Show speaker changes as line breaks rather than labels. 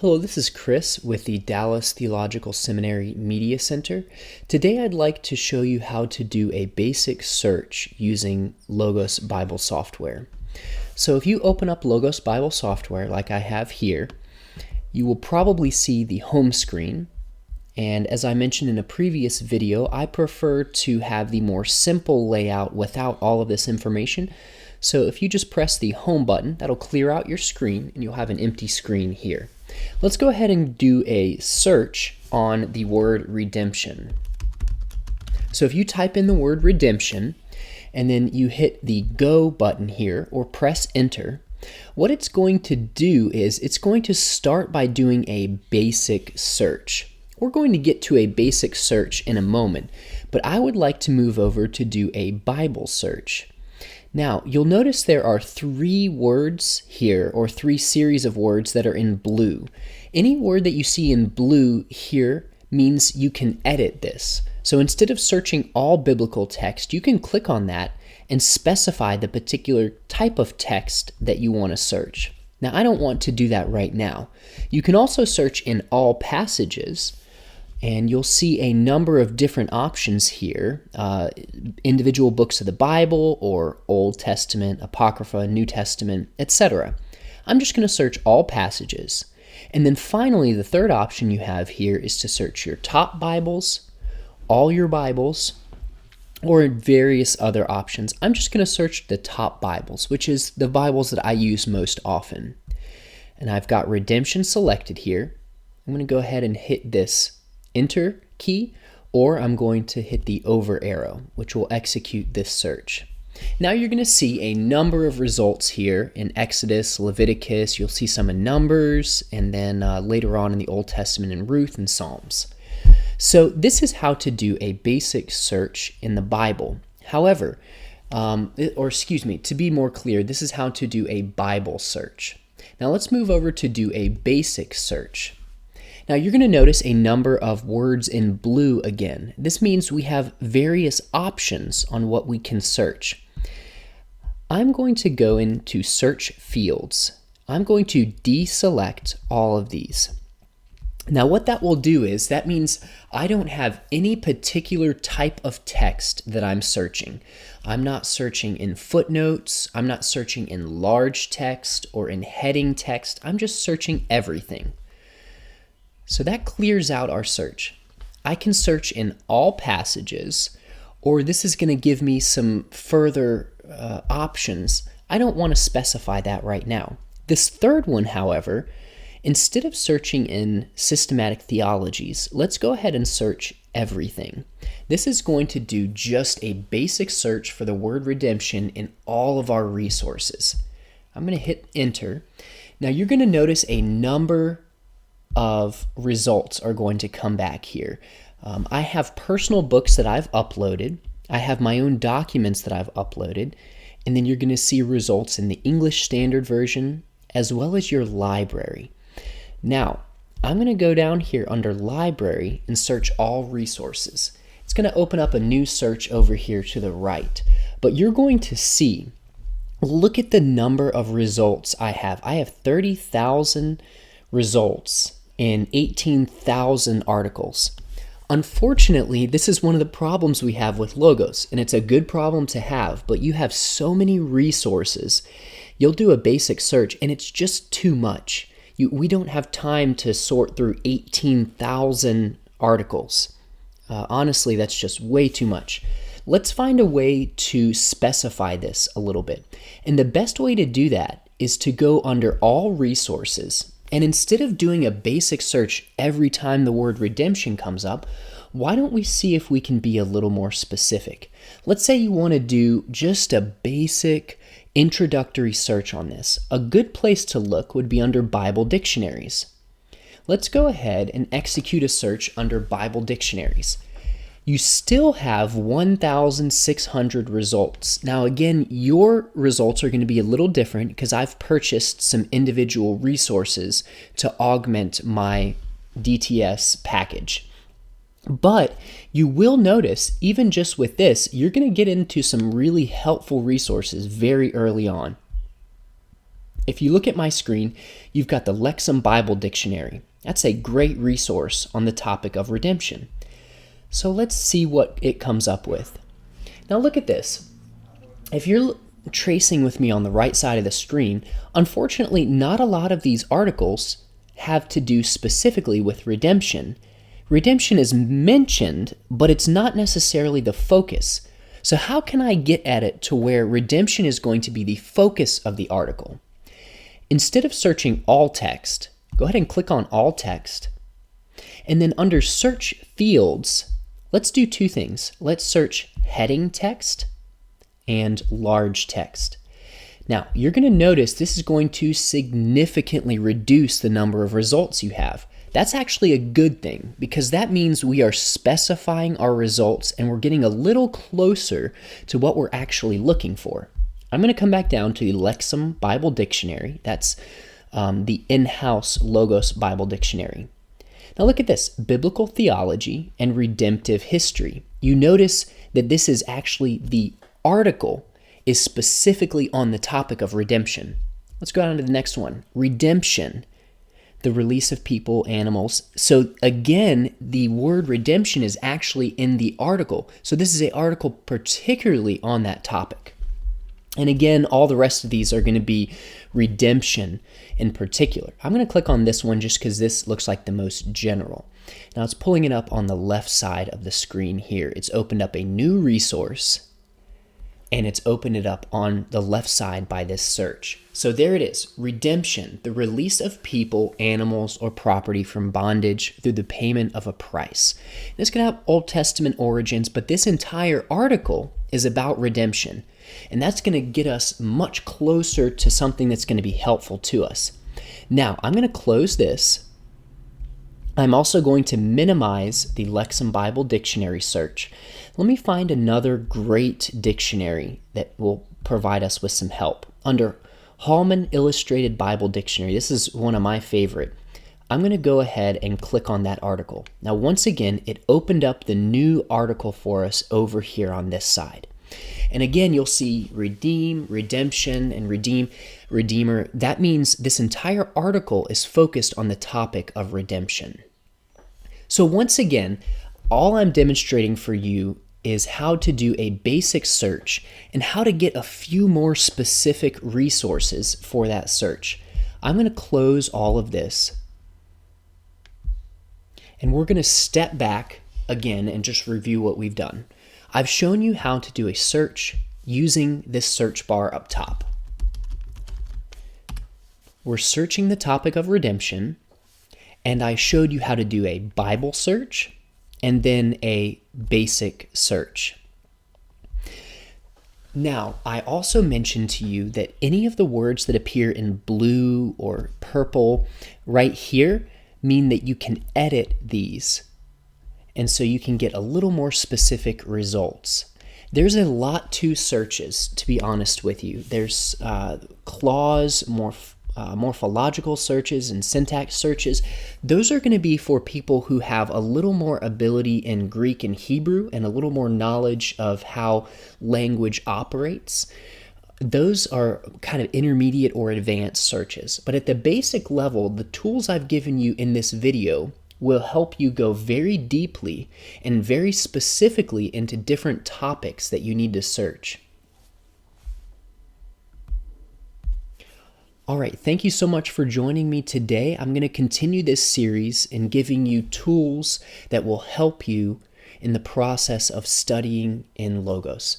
Hello, this is Chris with the Dallas Theological Seminary Media Center. Today I'd like to show you how to do a basic search using Logos Bible software. So if you open up Logos Bible software like I have here, you will probably see the home screen. And as I mentioned in a previous video, I prefer to have the more simple layout without all of this information. So if you just press the home button, that'll clear out your screen and you'll have an empty screen here. Let's go ahead and do a search on the word redemption. So if you type in the word redemption and then you hit the go button here or press enter, what it's going to do is it's going to start by doing a basic search. We're going to get to a basic search in a moment, but I would like to move over to do a Bible search. Now, you'll notice there are three words here, or three series of words that are in blue. Any word that you see in blue here means you can edit this. So instead of searching all biblical text, you can click on that and specify the particular type of text that you want to search. Now, I don't want to do that right now. You can also search in all passages, and you'll see a number of different options here, individual books of the Bible or Old Testament, Apocrypha, New Testament, etc. I'm just going to search all passages. And then finally, the third option you have here is to search your top Bibles, all your Bibles, or various other options. I'm just going to search the top Bibles, which is the Bibles that I use most often. And I've got redemption selected here. I'm going to go ahead and hit this enter key, or I'm going to hit the over arrow, which will execute this search. Now you're going to see a number of results here in Exodus, Leviticus. You'll see some in Numbers, and then later on in the Old Testament in Ruth and Psalms. So this is how to do a basic search in the Bible. However, to be more clear, this is how to do a Bible search. Now let's move over to do a basic search. Now you're going to notice a number of words in blue again. This means we have various options on what we can search. I'm going to go into search fields. I'm going to deselect all of these. Now what that will do is that means I don't have any particular type of text that I'm searching. I'm not searching in footnotes. I'm not searching in large text or in heading text. I'm just searching everything. So that clears out our search. I can search in all passages, or this is going to give me some further options. I don't want to specify that right now. This third one, however, instead of searching in systematic theologies, let's go ahead and search everything. This is going to do just a basic search for the word redemption in all of our resources. I'm going to hit enter. Now you're going to notice a number of results are going to come back here. I have personal books that I've uploaded. I have my own documents that I've uploaded. And then you're going to see results in the English Standard Version as well as your library. Now, I'm going to go down here under library and search all resources. It's going to open up a new search over here to the right. But you're going to see, look at the number of results I have. I have 30,000 results in 18,000 articles. Unfortunately, this is one of the problems we have with Logos, and it's a good problem to have, but you have so many resources. You'll do a basic search, and it's just too much. We don't have time to sort through 18,000 articles. Honestly, that's just way too much. Let's find a way to specify this a little bit. And the best way to do that is to go under all resources. And instead of doing a basic search every time the word redemption comes up, why don't we see if we can be a little more specific? Let's say you want to do just a basic introductory search on this. A good place to look would be under Bible dictionaries. Let's go ahead and execute a search under Bible dictionaries. You still have 1,600 results. Now again, your results are going to be a little different because I've purchased some individual resources to augment my DTS package. But you will notice, even just with this, you're going to get into some really helpful resources very early on. If you look at my screen, you've got the Lexham Bible Dictionary. That's a great resource on the topic of redemption. So let's see what it comes up with. Now look at this. If you're tracing with me on the right side of the screen, unfortunately, not a lot of these articles have to do specifically with redemption. Redemption is mentioned, but it's not necessarily the focus. So how can I get at it to where redemption is going to be the focus of the article? Instead of searching all text, go ahead and click on all text. And then under search fields, let's do two things. Let's search heading text and large text. Now, you're going to notice this is going to significantly reduce the number of results you have. That's actually a good thing because that means we are specifying our results and we're getting a little closer to what we're actually looking for. I'm going to come back down to the Lexham Bible Dictionary. That's the in-house Logos Bible Dictionary. Now look at this, biblical theology and redemptive history. You notice that this is actually the article is specifically on the topic of redemption. Let's go on to the next one, redemption, the release of people, animals. So again, the word redemption is actually in the article. So this is an article particularly on that topic. And again, all the rest of these are going to be redemption in particular. I'm going to click on this one just because this looks like the most general. Now it's pulling it up on the left side of the screen here. It's opened up a new resource and it's opened it up on the left side by this search. So there it is, redemption, the release of people, animals, or property from bondage through the payment of a price. And it's going to have Old Testament origins, but this entire article is about redemption. And that's going to get us much closer to something that's going to be helpful to us. Now, I'm going to close this. I'm also going to minimize the Lexham Bible Dictionary search. Let me find another great dictionary that will provide us with some help. Under Holman Illustrated Bible Dictionary, this is one of my favorite. I'm going to go ahead and click on that article. Now, once again, it opened up the new article for us over here on this side. And again, you'll see redeem, redemption, and redeemer. That means this entire article is focused on the topic of redemption. So once again, all I'm demonstrating for you is how to do a basic search and how to get a few more specific resources for that search. I'm going to close all of this. And we're going to step back again and just review what we've done. I've shown you how to do a search using this search bar up top. We're searching the topic of redemption, and I showed you how to do a Bible search and then a basic search. Now, I also mentioned to you that any of the words that appear in blue or purple right here mean that you can edit these. And so you can get a little more specific results. There's a lot to searches, to be honest with you. There's clause, morphological searches, and syntax searches. Those are going to be for people who have a little more ability in Greek and Hebrew and a little more knowledge of how language operates. Those are kind of intermediate or advanced searches. But at the basic level, the tools I've given you in this video will help you go very deeply and very specifically into different topics that you need to search. All right, thank you so much for joining me today. I'm going to continue this series in giving you tools that will help you in the process of studying in Logos.